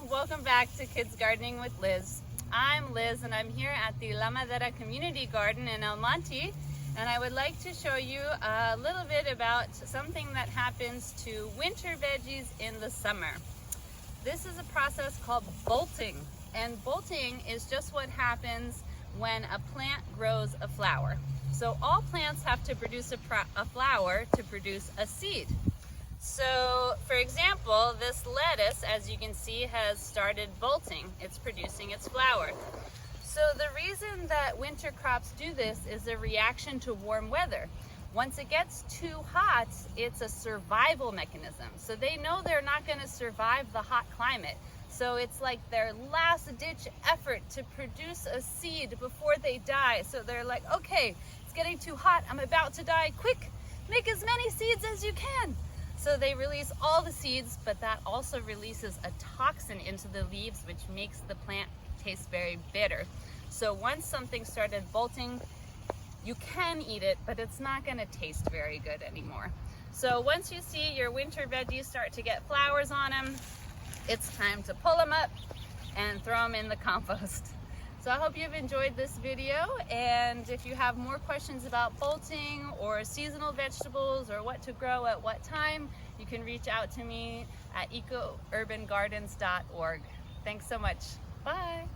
welcome back to Kids Gardening with Liz. I'm Liz and I'm here at the La Madera Community Garden in El Monte, and I would like to show you a little bit about something that happens to winter veggies in the summer. This is a process called bolting, and bolting is just what happens when a plant grows a flower. So all plants have to produce a flower to produce a seed. So, for example, this lettuce, as you can see, has started bolting. It's producing its flower. So the reason that winter crops do this is a reaction to warm weather. Once it gets too hot, it's a survival mechanism. So they know they're not going to survive the hot climate. So it's like their last ditch effort to produce a seed before they die. So they're like, okay, it's getting too hot. I'm about to die. Quick, make as many seeds as you can. So they release all the seeds, but that also releases a toxin into the leaves, which makes the plant taste very bitter. So once something started bolting, you can eat it, but it's not going to taste very good anymore. So once you see your winter veggies start to get flowers on them, it's time to pull them up and throw them in the compost. So I hope you've enjoyed this video, and if you have more questions about bolting or seasonal vegetables or what to grow at what time, you can reach out to me at ecourbangardens.org. Thanks so much. Bye.